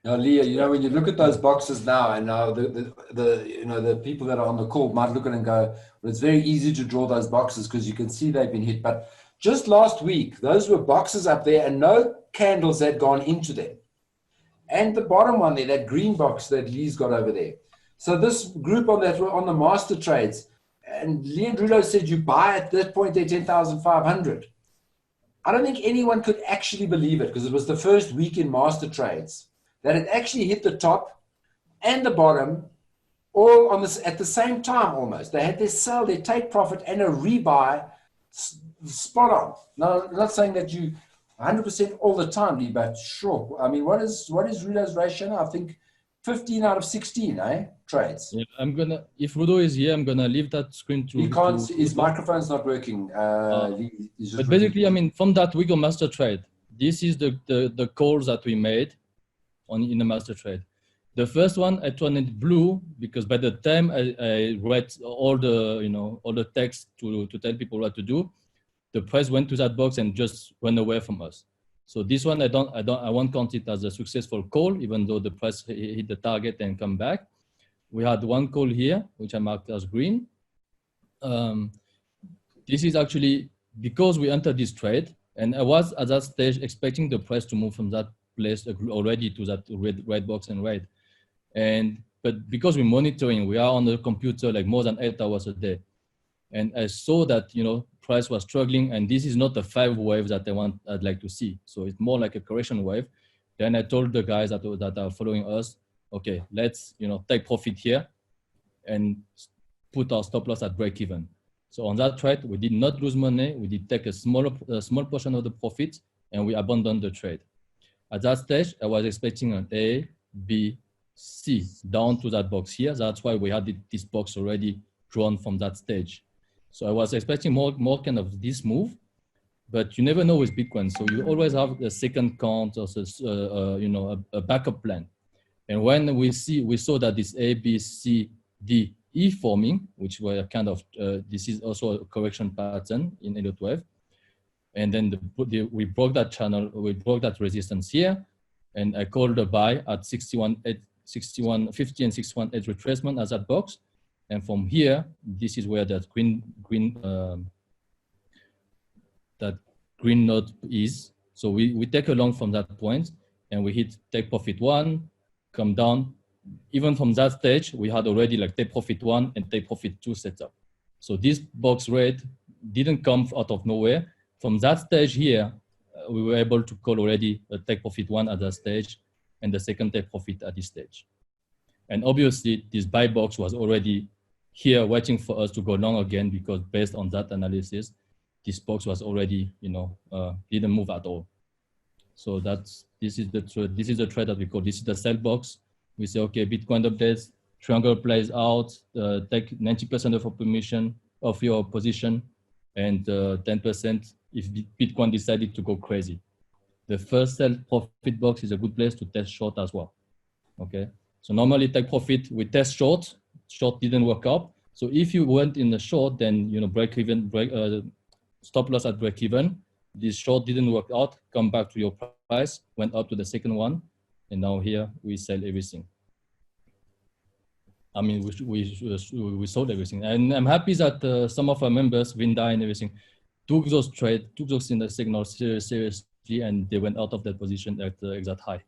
Now, Leah, when you look at those boxes now, and now the people that are on the call might look at it and go, well, it's very easy to draw those boxes because you can see they've been hit. But just last week, those were boxes up there and no candles had gone into them. And the bottom one there, that green box that Lee's got over there. So this group on the master trades, and Lee and Rudo said you buy at that point there 10,500. I don't think anyone could actually believe it because it was the first week in master trades that it actually hit the top and the bottom all on this at the same time almost. They had their sell, their take profit, and a rebuy spot on. No, I'm not saying that you 100% all the time, Lee, but sure. I mean, what is Rudo's ratio now? I think 15 out of 16, trades. Yeah, if Rudo is here, I'm gonna leave that screen to. He can't. His microphone's not working. But basically, I mean, from that week on master trade, this is the calls that we made in the master trade. The first one I turned it blue because by the time I read all the text to tell people what to do, the price went to that box and just went away from us. So this one I won't count it as a successful call, even though the price hit the target and come back. We had one call here, which I marked as green. This is actually because we entered this trade, and I was at that stage expecting the price to move from that place already to that red box and red. But because we're monitoring, we are on the computer like more than 8 hours a day. And I saw that, price was struggling, and this is not a 5 wave that I'd like to see. So it's more like a correction wave. Then I told the guys that are following us, okay, let's, take profit here and put our stop loss at break even. So on that trade, we did not lose money. We did take a small portion of the profit, and we abandoned the trade. At that stage, I was expecting an A, B, C down to that box here. That's why we had this box already drawn from that stage. So I was expecting more kind of this move, but you never know with Bitcoin. So you always have a second count or a backup plan. And when we saw that this A, B, C, D, E forming, which were kind of, this is also a correction pattern in Elliott wave. And then we broke that channel, we broke that resistance here. And I called the buy at 61.50 and 61.8 retracement as that box. And from here, this is where that green node is. So we take a long from that point, and we hit take profit 1, come down. Even from that stage, we had already like take profit 1 and take profit 2 set up. So this box red didn't come out of nowhere. From that stage here, we were able to call already a take profit 1 at that stage and the second take profit at this stage. And obviously, this buy box was already here waiting for us to go long again, because based on that analysis, this box was already, didn't move at all. So this is the trade that we call, this is the sell box. We say, okay, Bitcoin updates, triangle plays out, take 90% of your permission of your position, and 10% if Bitcoin decided to go crazy. The first sell profit box is a good place to test short as well. Okay, so normally take profit, we test short didn't work out. So if you went in the short, then break even, stop loss at break even. This short didn't work out, come back to your price, went up to the second one, and now here we sell everything. I mean, we sold everything, and I'm happy that some of our members, Vinda and everything, took those trades, took those in the signal seriously, and they went out of that position at the exact high.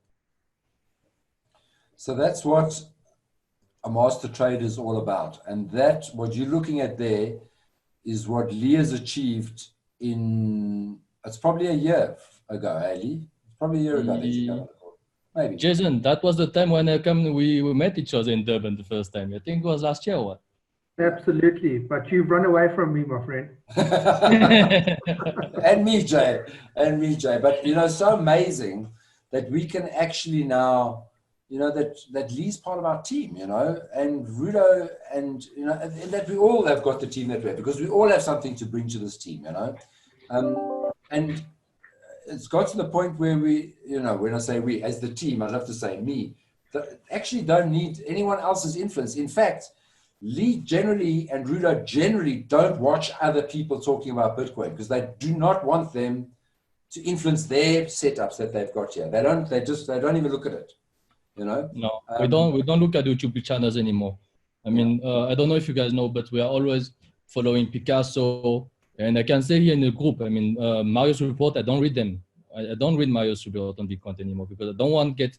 So that's what a master trade is all about, and that what you're looking at there is what Lee has achieved in. It's probably a year ago, Lee? Probably a year ago. Maybe. Jason, that was the time when we met each other in Durban the first time. I think it was last year or what? Absolutely, but you've run away from me, my friend. And me, Jay. But so amazing that we can actually now, that Lee's part of our team, and Rudo, and and that we all have got the team that we have, because we all have something to bring to this team, and it's got to the point where we, when I say we, as the team, I'd love to say me, actually don't need anyone else's influence. In fact, Lee generally and Rudo generally don't watch other people talking about Bitcoin, because they do not want them to influence their setups that they've got here. They don't even look at it, No, we don't look at YouTube channels anymore. I mean, I don't know if you guys know, but we are always following Picasso. And I can say here in the group, I mean, Mario's report, I don't read them. I don't read Mario's report on Bitcoin anymore, because I don't want to get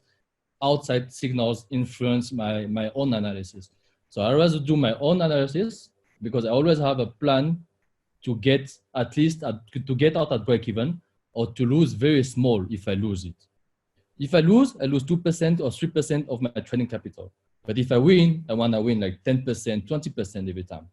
outside signals influence my own analysis. So I rather do my own analysis because I always have a plan to get at least to get out at break even, or to lose very small if I lose it. If I lose 2% or 3% of my trading capital. But if I win, I want to win like 10%, 20% every time.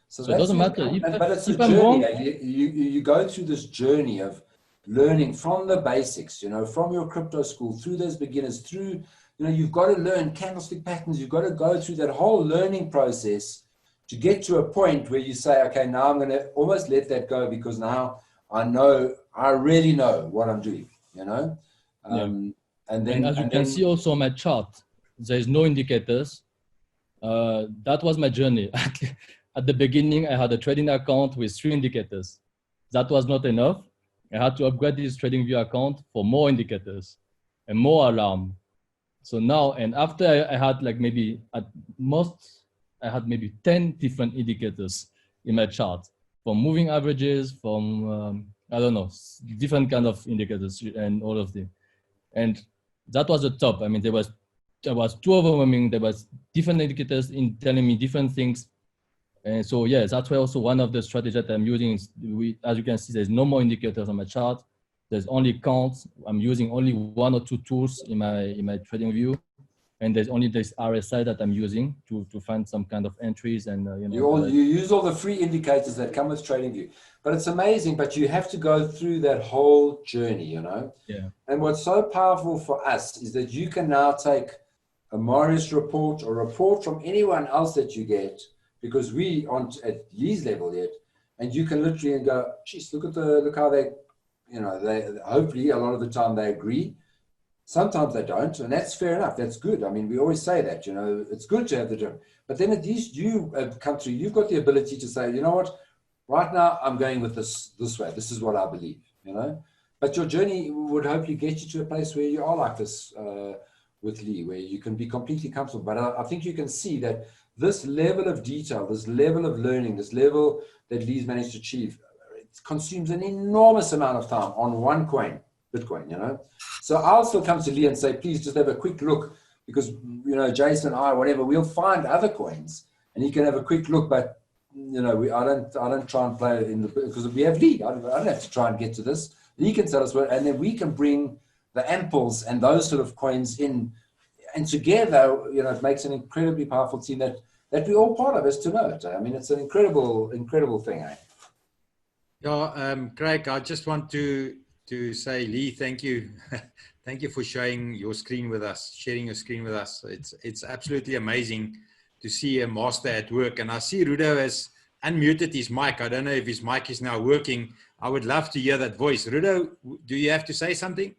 So it doesn't matter. But it's a if I'm journey. wrong, You go through this journey of learning from the basics, you know, from your crypto school, through those beginners, through, you know, you've got to learn candlestick patterns. You've got to go through that whole learning process to get to a point where you say, okay, now I'm going to almost let that go because now I really know what I'm doing, you know? And as you can see also on my chart, there is no indicators. That was my journey. At the beginning, I had a trading account with 3 indicators. That was not enough. I had to upgrade this TradingView account for more indicators and more alarm. So now, and after I had like maybe at most, I had maybe 10 different indicators in my chart, from moving averages, from, I don't know, different kind of indicators and all of them. And that was the top. I mean, there was too overwhelming. There was different indicators in telling me different things. And so, yeah, that's why also one of the strategies that I'm using is, as you can see, there's no more indicators on my chart. There's only counts. I'm using only 1 or 2 tools in my trading view. And there's only this RSI that I'm using to find some kind of entries. And you know, you use all the free indicators that come with TradingView, but it's amazing. But you have to go through that whole journey, you know. Yeah. And what's so powerful for us is that you can now take a Marius report or report from anyone else that you get, because we aren't at Lee's level yet, and you can literally go, geez, look how they, you know, they hopefully a lot of the time they agree. Sometimes they don't, and that's fair enough. That's good. I mean, we always say that, you know, it's good to have the different. But then at least you come through, you've got the ability to say, you know what, right now I'm going with this way. This is what I believe, you know. But your journey would hopefully get you to a place where you are like this with Lee, where you can be completely comfortable. But I think you can see that this level of detail, this level of learning, this level that Lee's managed to achieve, it consumes an enormous amount of time on one coin, Bitcoin, you know. So I'll still come to Lee and say, please just have a quick look, because, you know, Jason and I, whatever, we'll find other coins and he can have a quick look. But, you know, I don't try and play in the, because we have Lee. I don't have to try and get to this. Lee can tell us what, and then we can bring the amples and those sort of coins in, and together, you know, it makes an incredibly powerful team that we're all part of, as to know it. I mean, it's an incredible thing, eh? Yeah, Craig, I just want to say, Lee, thank you. Thank you for sharing your screen with us, It's absolutely amazing to see a master at work. And I see Rudo has unmuted his mic. I don't know if his mic is now working. I would love to hear that voice. Rudo, do you have to say something?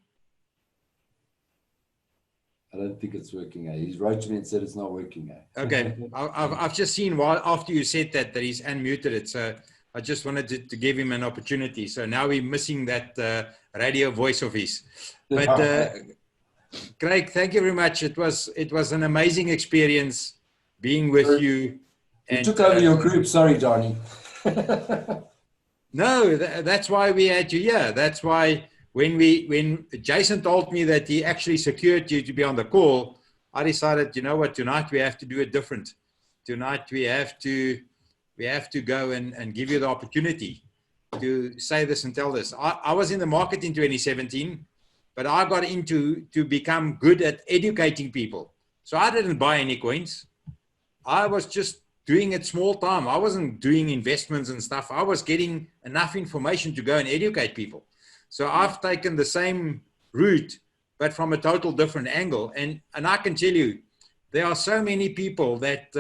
I don't think it's working. He wrote to me and said it's not working. Okay, I've just seen while after you said that he's unmuted it. So I just wanted to give him an opportunity. So now we're missing that radio voice of his. But Craig, thank you very much. It was an amazing experience being with you. You took over your group. Sorry, Johnny. No, that's why we had you here. That's why when Jason told me that he actually secured you to be on the call, I decided, you know what, tonight we have to do it different. Tonight we have to go and give you the opportunity to say this and tell this. I was in the market in 2017, but I got to become good at educating people. So I didn't buy any coins. I was just doing it small time. I wasn't doing investments and stuff. I was getting enough information to go and educate people. So I've taken the same route, but from a total different angle. And I can tell you, there are so many people that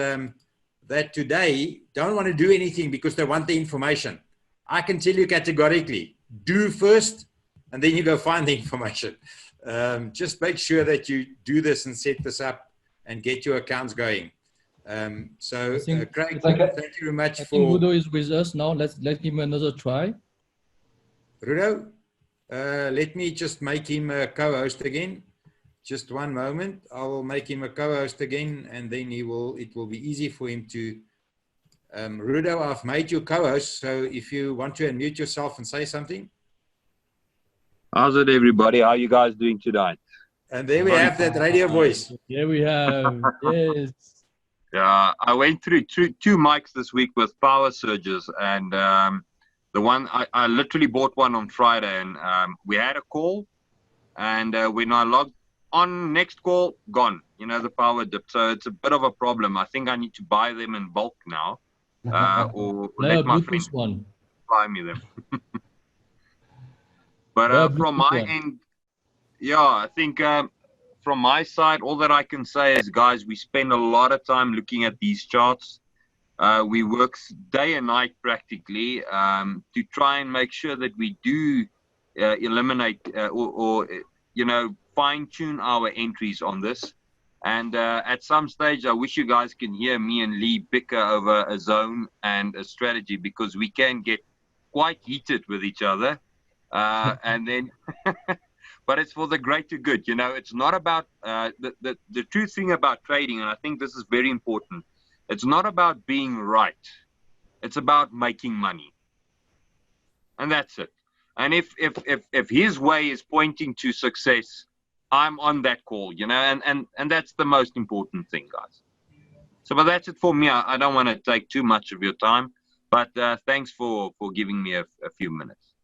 that today don't want to do anything because they want the information. I can tell you categorically, do first, and then you go find the information. Just make sure that you do this and set this up and get your accounts going. Craig, thank you very much. I think Rudo is with us now. Let's give him another try. Rudo, let me just make him a co-host again. Just one moment. I will make him a co-host again, and then it will be easy for him to. Rudo, I've made you co-host, so if you want to unmute yourself and say something. How's it, everybody? How are you guys doing tonight? And there we have that radio voice. Yeah, we have. Yes. Yeah, I went through two mics this week with power surges, and the one I literally bought one on Friday, and we had a call, and when I logged on, next call gone. You know, the power dip, so it's a bit of a problem. I think I need to buy them in bulk now, or let my friends buy me them. But from my end, yeah, I think from my side, all that I can say is, guys, we spend a lot of time looking at these charts. We work day and night practically to try and make sure that we do eliminate or you know, fine tune our entries on this. And at some stage, I wish you guys can hear me and Lee bicker over a zone and a strategy, because we can get quite heated with each other. And then, but it's for the greater good. You know, it's not about the true thing about trading, and I think this is very important. It's not about being right. It's about making money, and that's it. And if his way is pointing to success, I'm on that call, you know, and that's the most important thing, guys. So, but that's it for me. I don't want to take too much of your time, but thanks for giving me a few minutes.